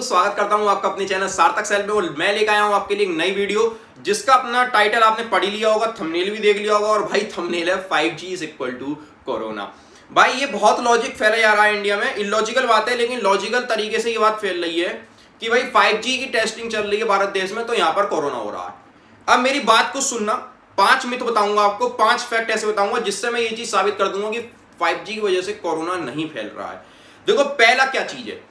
स्वागत करता हूं आपका अपने चैनल सार्थक सेल पे। और मैं लेकर आया हूं आपके लिए एक नई वीडियो जिसका अपना टाइटल आपने पढ़ ही लिया होगा, थंबनेल भी देख लिया होगा। और भाई थंबनेल है 5G is equal to corona. भाई ये बहुत लॉजिक फैला जा रहा है इंडिया में। इलॉजिकल बात है, लेकिन लॉजिकल तरीके से ये बात फैल रही है कि भाई 5G की टेस्टिंग चल रही है भारत देश में, तो यहां पर कोरोना हो रहा है। अब मेरी बात को सुनना, 5 मिथ बताऊंगा आपको, 5 फैक्ट ऐसे बताऊंगा जिससे मैं ये चीज साबित कर दूंगा कि 5G की वजह से कोरोना नहीं फैल रहा है। देखो, पहला क्या चीज है,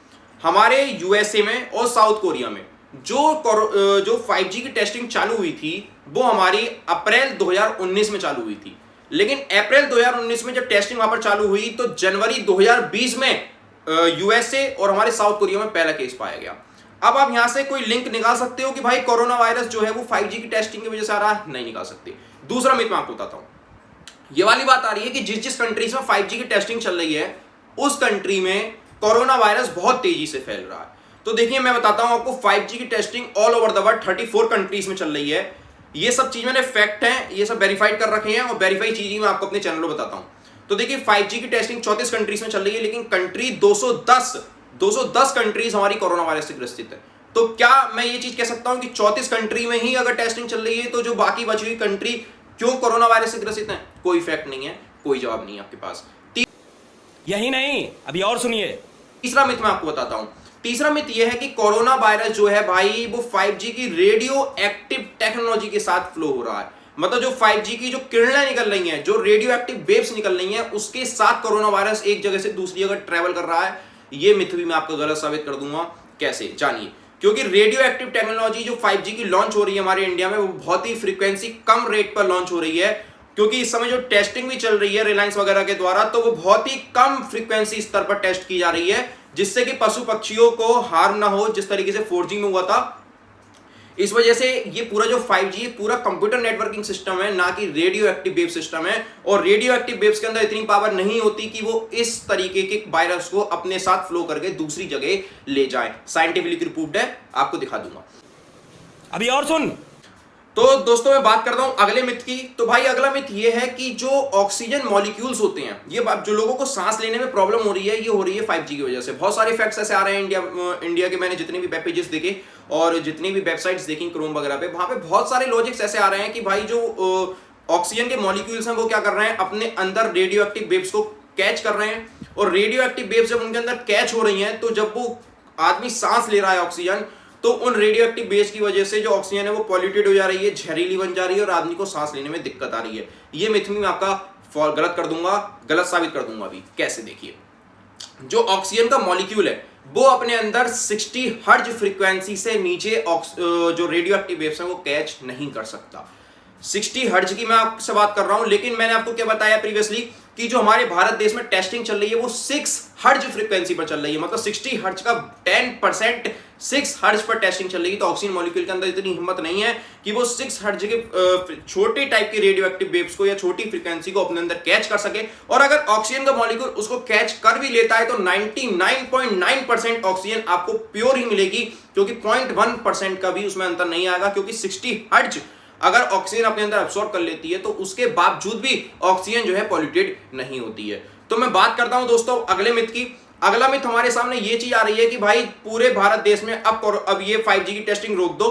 हमारे यूएसए में और साउथ कोरिया में जो 5G की टेस्टिंग चालू हुई थी वो हमारी अप्रैल 2019 में चालू हुई थी। लेकिन अप्रैल 2019 में जब टेस्टिंग वहां पर चालू हुई तो जनवरी 2020 में यूएसए और हमारे साउथ कोरिया में पहला केस पाया गया। अब आप यहां से कोई लिंक निकाल सकते हो कि भाई कोरोना वायरस जो है वो 5G की टेस्टिंग की वजह से आ रहा है? नहीं निकाल सकते। दूसरा मिथ मैं आपको बताता हूं। ये वाली बात आ रही है कि जिस जिस कंट्रीज में 5G की टेस्टिंग चल रही है उस कंट्री में कोरोना वायरस बहुत तेजी से फैल रहा है। तो देखिए, मैं बताता हूं आपको, 5G की testing all over the world 34 countries में चल रही है। ये सब चीज मैंने फैक्ट हैं, ये सब वेरीफाइड कर रखे हैं और वेरीफाई चीजें मैं आपको अपने चैनल पर बताता हूं। तो देखिए, 5G की टेस्टिंग 34 कंट्रीज में चल रही है, लेकिन कंट्री 210 कंट्रीज हमारी कोरोना वायरस से ग्रसित है। तो क्या मैं ये चीज कह सकता हूं कि 34 कंट्री में ही अगर टेस्टिंग चल रही है तो जो बाकी बची हुई कंट्री क्यों कोरोना वायरस से ग्रसित है? कोई फैक्ट नहीं है, कोई जवाब नहीं है आपके पास। यही नहीं, अभी और सुनिए। तीसरा मिथ मैं आपको बताता हूं। तीसरा मिथ यह है कि कोरोना वायरस जो है भाई वो 5G की रेडियो एक्टिव टेक्नोलॉजी के साथ फ्लो हो रहा है। मतलब जो 5G की जो किरणें निकल रही हैं, जो रेडियो एक्टिव वेव्स निकल रही हैं, उसके साथ कोरोना वायरस एक जगह से दूसरी जगह ट्रेवल कर रहा है। ये मिथ भी मैं आपको गलत साबित कर दूंगा। कैसे? जानिए। क्योंकि रेडियो एक्टिव टेक्नोलॉजी जो 5G की लॉन्च हो रही है हमारे इंडिया में, वो बहुत ही फ्रीक्वेंसी कम रेट पर लॉन्च हो रही है। क्योंकि इस समय जो टेस्टिंग भी चल रही है रिलायंस वगैरह के द्वारा, तो वो बहुत ही कम फ्रीक्वेंसी स्तर पर टेस्ट की जा रही है, जिससे कि पशु पक्षियों को हार्म ना हो, जिस तरीके से 4G में हुआ था। इस वजह से ये पूरा जो 5G पूरा कंप्यूटर नेटवर्किंग सिस्टम है, ना कि रेडियो एक्टिव वेव सिस्टम है। और रेडियो एक्टिव वेव्स के अंदर इतनी पावर नहीं होती कि वो इस तरीके के वायरस को अपने साथ फ्लो करके दूसरी जगह ले जाए। साइंटिफिकली प्रूव्ड है, आपको दिखा दूंगा। अभी और सुन। तो दोस्तों, मैं बात करता हूं अगले मिथ की। तो भाई अगला मिथ ये है कि जो ऑक्सीजन मॉलिक्यूल्स होते हैं, ये जो लोगों को सांस लेने में प्रॉब्लम हो रही है, ये हो रही है 5G की वजह से। बहुत सारे फैक्ट्स ऐसे आ रहे हैं इंडिया के। मैंने जितने भी वेब पेजेस देखे और जितनी भी वेबसाइट्स देखी क्रोम वगैरह पे, वहां पे बहुत सारे लॉजिक्स ऐसे आ रहे हैं कि भाई जो ऑक्सीजन के मॉलिक्यूल्स हैं वो क्या कर रहे हैं, अपने अंदर रेडियो एक्टिव वेव्स को कैच कर रहे हैं। और रेडियो एक्टिव वेव्स जब उनके अंदर कैच हो रही हैं, तो जब वो आदमी सांस ले रहा है ऑक्सीजन, तो उन रेडियो एक्टिव बेस की वजह से जो ऑक्सीजन है वो पॉल्यूटेड हो जा रही है, जहरीली बन जा रही है और आदमी को सांस लेने में दिक्कत आ रही है। ये मिथ मैं आपका गलत कर दूंगा, गलत साबित कर दूंगा। अभी कैसे? देखिए, जो ऑक्सीजन का मॉलिक्यूल है वो अपने अंदर 60 हर्ट्ज फ्रीक्वेंसी से नीचे जो रेडियो एक्टिव वेव्स हैं वो कैच नहीं कर सकता। 60 हर्ट्ज की मैं आपसे बात कर रहा हूं। लेकिन मैंने आपको क्या बताया प्रीवियसली कि जो हमारे भारत देश में टेस्टिंग चल रही है वो 6 हर्ट्ज फ्रीक्वेंसी पर चल रही है। मतलब 60 हर्ट्ज का 10% 6 हर्ट्ज पर टेस्टिंग चल रही है। तो ऑक्सीजन मॉलिक्यूल के अंदर इतनी हिम्मत नहीं है कि वो 6 हर्ट्ज के छोटे टाइप के रेडियो एक्टिव वेव्स को या छोटी फ्रीक्वेंसी को अपने अंदर कैच कर सके। और अगर ऑक्सीजन का मॉलिक्यूल उसको कैच कर भी लेता है तो 99.9% ऑक्सीजन आपको प्योर ही मिलेगी, क्योंकि 0.1% का भी उसमें अंतर नहीं आएगा। क्योंकि 60 हर्ट्ज अगर ऑक्सीजन अपने अंदर अब्सॉर्ब कर लेती है तो उसके बावजूद भी ऑक्सीजन जो है पॉल्यूटेड नहीं होती है। तो मैं बात करता हूं दोस्तों अगले मिथ की। अगला मिथ हमारे सामने ये चीज आ रही है कि भाई पूरे भारत देश में अब ये 5G की टेस्टिंग रोक दो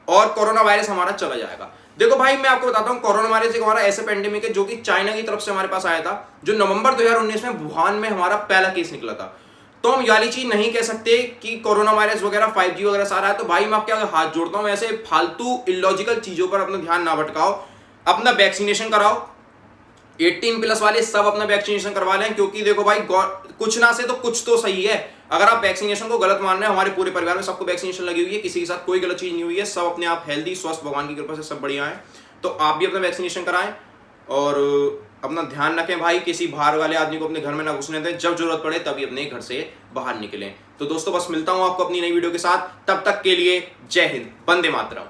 और कोरोना वायरस हमारा चला जाएगा। देखो भाई, मैं आपको बताता हूं, कोरोना वायरस एक हमारा ऐसे पेंडेमिक है जो कि चाइना की तरफ से हमारे पास आया था, जो नवंबर 2019 में वुहान में हमारा पहला केस निकला था। तो हम याली चीज नहीं कह सकते कि कोरोना वायरस वगैरह 5G वगैरह सारा है। तो भाई मैं आपके हाथ जोड़ता हूं, ऐसे फालतू इलॉजिकल चीजों पर अपना ध्यान ना भटकाओ। अपना वैक्सीनेशन कराओ, 18+ वाले सब अपना वैक्सीनेशन करवा लें। क्योंकि देखो भाई, कुछ ना से तो कुछ तो सही है। अगर आप वैक्सीनेशन को गलत मान रहे हैं, हमारे पूरे परिवार में सबको वैक्सीनेशन लगी हुई है, किसी के साथ कोई गलत चीज नहीं हुई है, सब अपने आप हेल्दी स्वस्थ, भगवान की कृपा से सब बढ़िया है। तो आप भी अपना वैक्सीनेशन कराएं और अपना ध्यान रखें भाई। किसी बाहर वाले आदमी को अपने घर में ना घुसने दें। जब जरूरत पड़े तभी अपने घर से बाहर निकलें। तो दोस्तों, बस मिलता हूं आपको अपनी नई वीडियो के साथ। तब तक के लिए जय हिंद, वंदे मातरम।